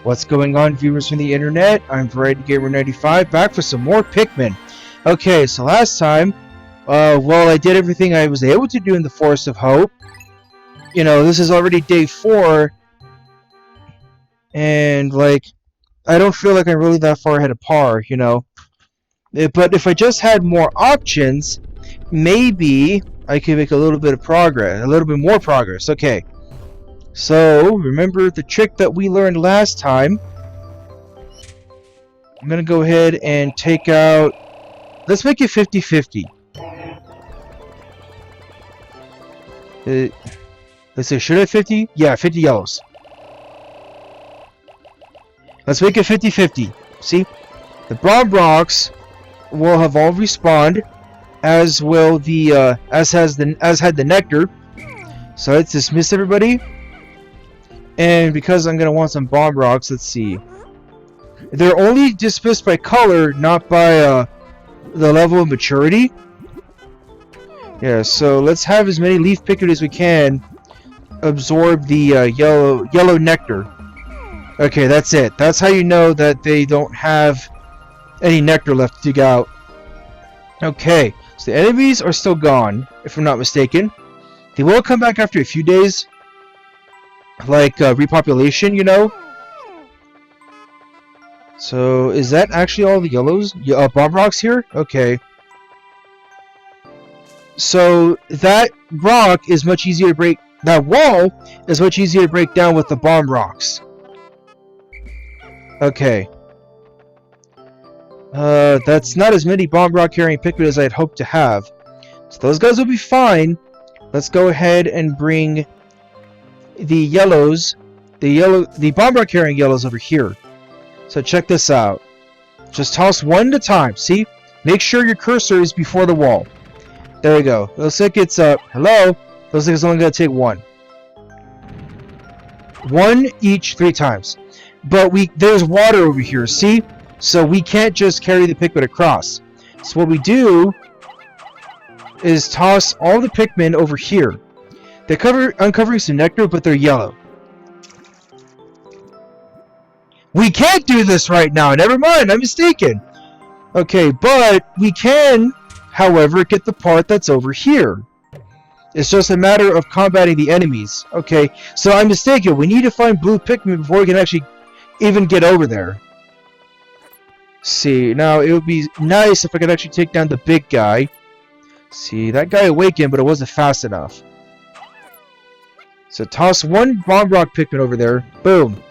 What's going on, viewers from the internet? I'm Variety Gamer 95, back for some more Pikmin. Okay, so last time, well, I did everything I was able to do in the Forest of Hope. You know, this is already day 4, and, like, I don't feel like I'm really that far ahead of par, you know. But if I just had more options, maybe I could make a little bit of progress, a little bit more progress. Okay. So, remember the trick that we learned last time. I'm going to go ahead and take out... Let's make it 50-50. Let's say, should I have 50? Yeah, 50 yellows. Let's make it 50-50. See? The bomb rocks will have all respawned, as will the, as had the nectar. So let's dismiss everybody. And because I'm going to want some bomb rocks, let's see. They're only dismissed by color, not by the level of maturity. Yeah, so let's have as many leaf pickers as we can absorb the yellow nectar. Okay, that's it. That's how you know that they don't have any nectar left to dig out. Okay, so the enemies are still gone, if I'm not mistaken. They will come back after a few days. Like repopulation, you know. So is that actually all the yellows? Bomb rocks here? Okay. So that rock is much easier to break. That wall is much easier to break down with the bomb rocks. Okay. That's not as many bomb rock carrying Pikmin as I'd hoped to have. So those guys will be fine. Let's go ahead and bring the yellows, the bomb rock carrying yellows over here. So check this out. Just toss one at a time. See? Make sure your cursor is before the wall. There we go. Looks like it's hello. Looks like it's only gonna take one. One each 3 times. But there's water over here. See? So we can't just carry the Pikmin across. So what we do is toss all the Pikmin over here. They're uncovering some nectar, but they're yellow. We can't do this right now. Never mind, I'm mistaken. Okay, but we can, however, get the part that's over here. It's just a matter of combating the enemies. Okay, so I'm mistaken. We need to find blue Pikmin before we can actually even get over there. See, now it would be nice if I could actually take down the big guy. See, that guy awakened, but it wasn't fast enough. So toss one bomb rock Pikmin over there. Boom.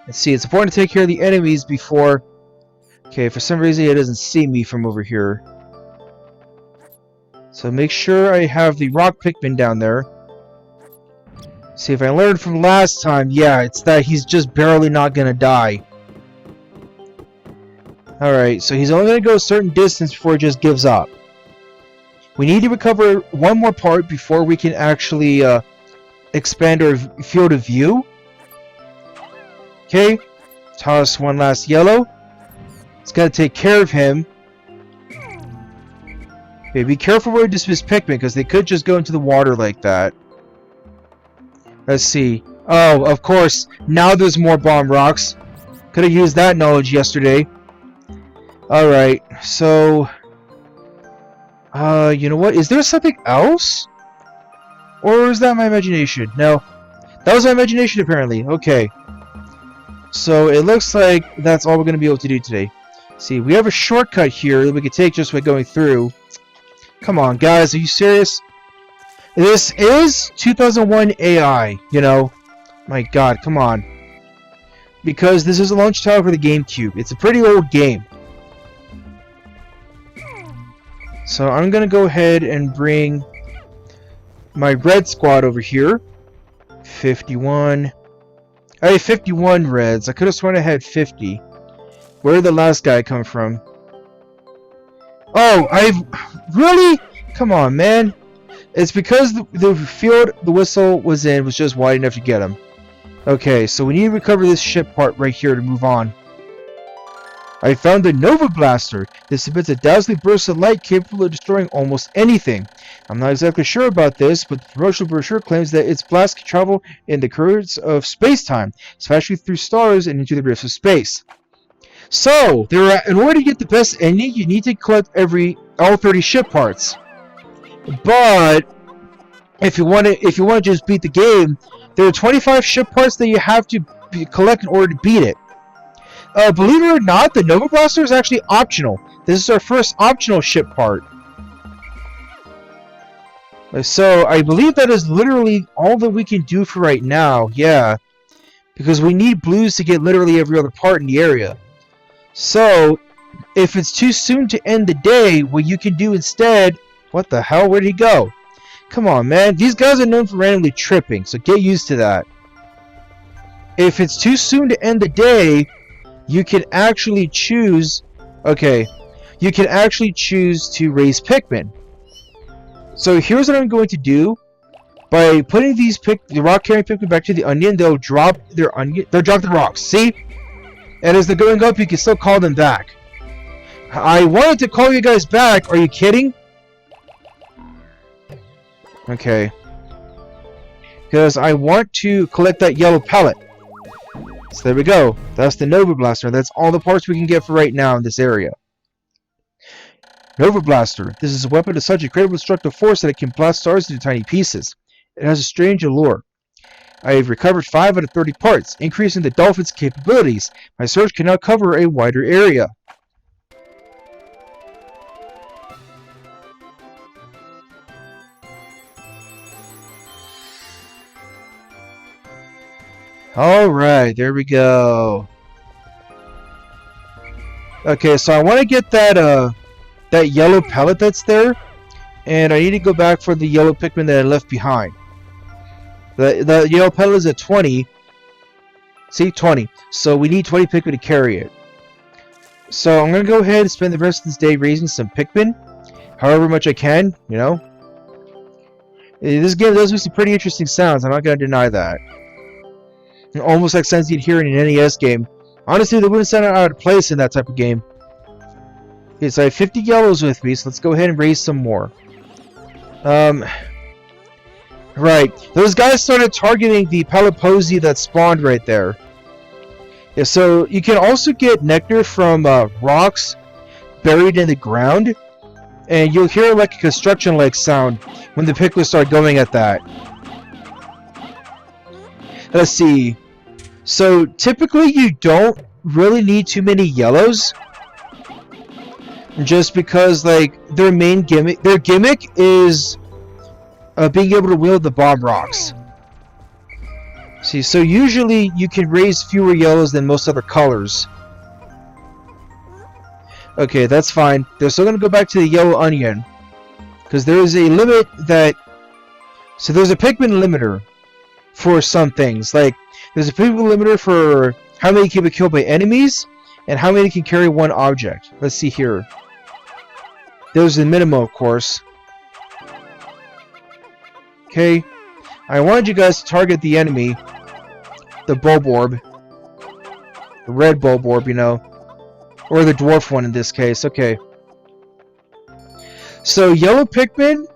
Let's see, it's important to take care of the enemies before... Okay, for some reason it doesn't see me from over here. So make sure I have the rock Pikmin down there. See, if I learned from last time, yeah, it's that he's just barely not gonna die. Alright, so he's only gonna go a certain distance before he just gives up. We need to recover one more part before we can actually expand our field of view. Okay, toss one last yellow. It's got to take care of him. Okay, be careful where you dismiss Pikmin, because they could just go into the water like that. Let's see. Oh, of course, now there's more bomb rocks. Could have used that knowledge yesterday. Alright, so... you know what? Is there something else? Or is that my imagination? No. That was my imagination, apparently. Okay. So, it looks like that's all we're going to be able to do today. See, we have a shortcut here that we can take just by going through. Come on, guys. Are you serious? This is 2001 AI, you know. My god, come on. Because this is a launch title for the GameCube. It's a pretty old game. So I'm going to go ahead and bring my red squad over here. 51. I have 51 reds. I could have sworn I had 50. Where did the last guy come from? Oh, really? Come on, man. It's because the field the whistle was in was just wide enough to get him. Okay, so we need to recover this ship part right here to move on. I found the Nova Blaster. This emits a dazzling burst of light capable of destroying almost anything. I'm not exactly sure about this, but the promotional brochure claims that its blast can travel in the currents of space-time, especially through stars and into the rifts of space. So, in order to get the best ending, you need to collect all 30 ship parts. But if you want to just beat the game, there are 25 ship parts that you have to collect in order to beat it. Believe it or not, the Nova Blaster is actually optional. This is our first optional ship part. So, I believe that is literally all that we can do for right now, yeah. Because we need blues to get literally every other part in the area. So, if it's too soon to end the day, what you can do instead... What the hell? Where'd he go? Come on, man. These guys are known for randomly tripping, so get used to that. If it's too soon to end the day... You can actually choose... Okay. You can actually choose to raise Pikmin. So here's what I'm going to do. By putting the rock-carrying Pikmin back to the onion, they'll drop their rocks. See? And as they're going up, you can still call them back. I wanted to call you guys back. Are you kidding? Okay. Because I want to collect that yellow pellet. So there we go. That's the Nova Blaster. That's all the parts we can get for right now in this area. Nova Blaster. This is a weapon of such incredible destructive force that it can blast stars into tiny pieces. It has a strange allure. I have recovered 5 out of 30 parts, increasing the dolphin's capabilities. My search can now cover a wider area. Alright, there we go. Okay, so I want to get that yellow pellet that's there, and I need to go back for the yellow Pikmin that I left behind. The yellow pellet is at 20. See, 20. So we need 20 Pikmin to carry it. So I'm going to go ahead and spend the rest of this day raising some Pikmin, however much I can, you know. This game does make some pretty interesting sounds, I'm not going to deny that. Almost like sounds you'd hear in an NES game. Honestly, they wouldn't sound out of place in that type of game. Okay, so I have 50 yellows with me, so let's go ahead and raise some more. Right. Those guys started targeting the Palaposi that spawned right there. Yeah, so you can also get nectar from rocks buried in the ground. And you'll hear like a construction-like sound when the Pikmin start going at that. Let's see. So typically you don't really need too many yellows, just because like their gimmick is being able to wield the bomb rocks. See, so usually you can raise fewer yellows than most other colors. Okay, that's fine. They're still gonna go back to the yellow onion, because there is a limit that. So there's a Pikmin limiter for some things. Like there's a Pikmin limiter for how many can be killed by enemies and how many can carry one object. Let's see here. There's the minimum, of course. Okay, I wanted you guys to target the enemy, the Bulborb, the red Bulborb, you know, or the dwarf one in this case. Okay. So yellow Pikmin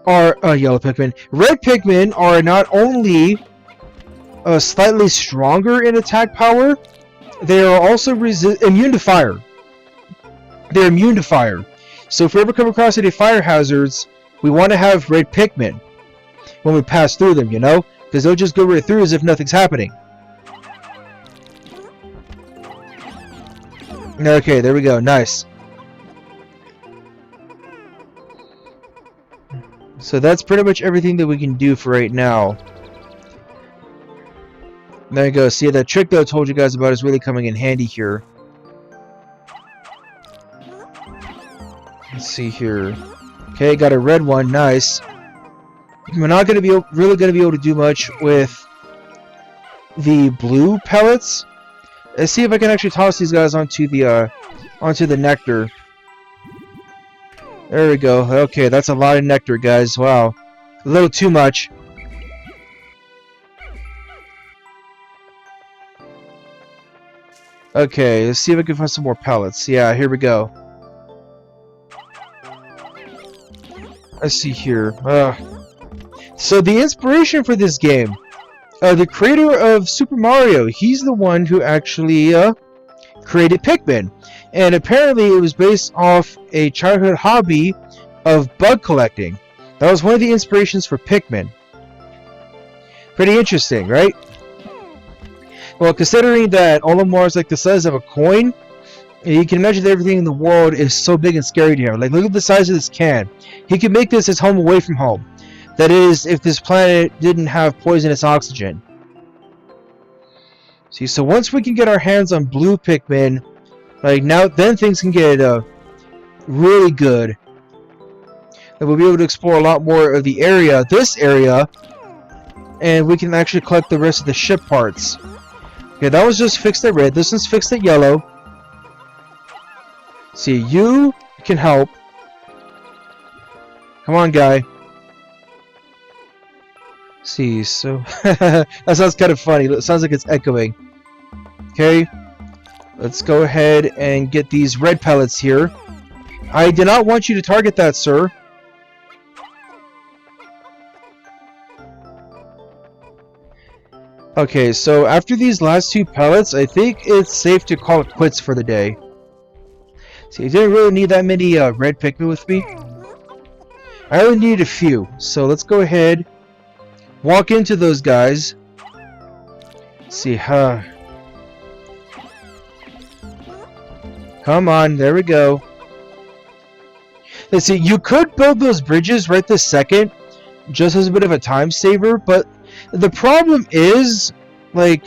are red Pikmin are not only slightly stronger in attack power, they are also immune to fire. They're immune to fire. So if we ever come across any fire hazards, we want to have red Pikmin when we pass through them, you know? Because they'll just go right through as if nothing's happening. Okay, there we go. Nice. So that's pretty much everything that we can do for right now. There you go. See, that trick that I told you guys about is really coming in handy here. Let's see here. Okay, got a red one. Nice. We're not going to be really going to be able to do much with the blue pellets. Let's see if I can actually toss these guys onto the nectar. There we go. Okay, that's a lot of nectar, guys. Wow. A little too much. Okay, let's see if I can find some more pellets. Yeah, here we go. Let's see here. So the inspiration for this game, the creator of Super Mario, he's the one who actually created Pikmin. And apparently it was based off a childhood hobby of bug collecting. That was one of the inspirations for Pikmin. Pretty interesting, right? Well, considering that Olimar is like the size of a coin, you can imagine that everything in the world is so big and scary to him. Like, look at the size of this can. He could make this his home away from home. That is, if this planet didn't have poisonous oxygen. See, so once we can get our hands on blue Pikmin, like now, then things can get really good. And we'll be able to explore a lot more of the area, this area, and we can actually collect the rest of the ship parts. Okay, that was just fixed at red. This one's fixed at yellow. See, you can help. Come on, guy. See, so that sounds kind of funny. It sounds like it's echoing. Okay, let's go ahead and get these red pellets here. I did not want you to target that, sir. Okay, so after these last two pellets, I think it's safe to call it quits for the day. See, I didn't really need that many red Pikmin with me. I only needed a few, so let's go ahead, walk into those guys. See, come on, there we go. Let's see, you could build those bridges right this second, just as a bit of a time saver, but the problem is, like,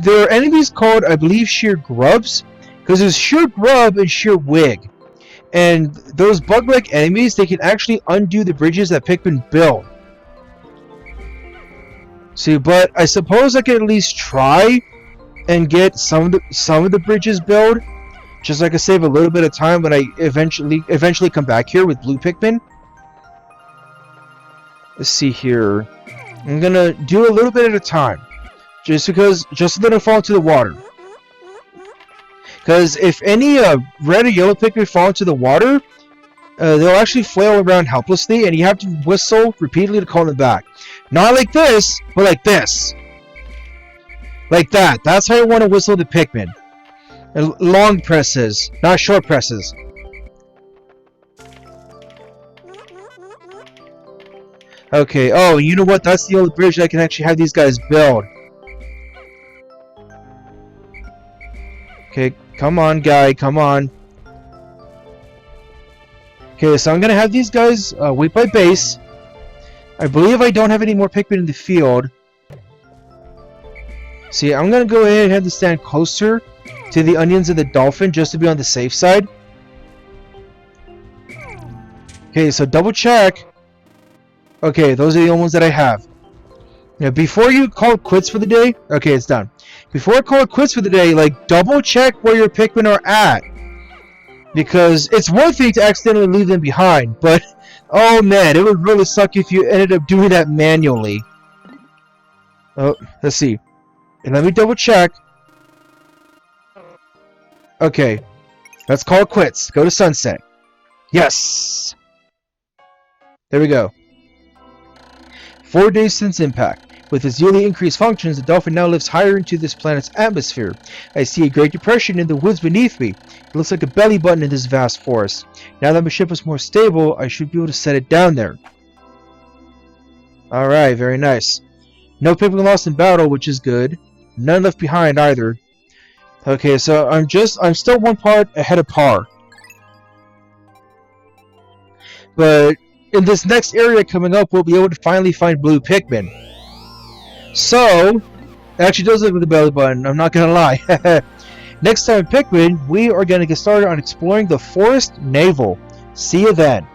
there are enemies called, I believe, sheer grubs, because there's sheer grub and sheer wig. And those bug-like enemies, they can actually undo the bridges that Pikmin build. See, but I suppose I can at least try and get some of the bridges built, just so I can save a little bit of time when I eventually come back here with blue Pikmin. Let's see here. I'm gonna do a little bit at a time, just so they don't fall into the water. Because if any red or yellow Pikmin fall into the water, they'll actually flail around helplessly, and you have to whistle repeatedly to call them back. Not like this, but like this. Like that. That's how you want to whistle the Pikmin. And long presses, not short presses. Okay, oh, you know what? That's the only bridge that I can actually have these guys build. Okay, come on, guy, come on. Okay, so I'm gonna have these guys wait by base. I believe I don't have any more Pikmin in the field. See, I'm gonna go ahead and have to stand closer to the onions and the dolphin just to be on the safe side. Okay, so double check. Okay, those are the only ones that I have. Now, before you call it quits for the day, okay, it's done. Before I call it quits for the day, like, double check where your Pikmin are at. Because it's one thing to accidentally leave them behind, but, oh man, it would really suck if you ended up doing that manually. Oh, let's see. And let me double check. Okay, let's call it quits. Go to sunset. Yes! There we go. 4 days since impact. With its yearly increased functions, the dolphin now lives higher into this planet's atmosphere. I see a great depression in the woods beneath me. It looks like a belly button in this vast forest. Now that my ship is more stable, I should be able to set it down there. Alright, very nice. No Pikmin lost in battle, which is good. None left behind either. Okay, so I'm still one part ahead of par. But in this next area coming up, we'll be able to finally find blue Pikmin. So, it actually does look like the belly button, I'm not gonna lie. Next time in Pikmin, we are gonna get started on exploring the Forest Navel. See you then.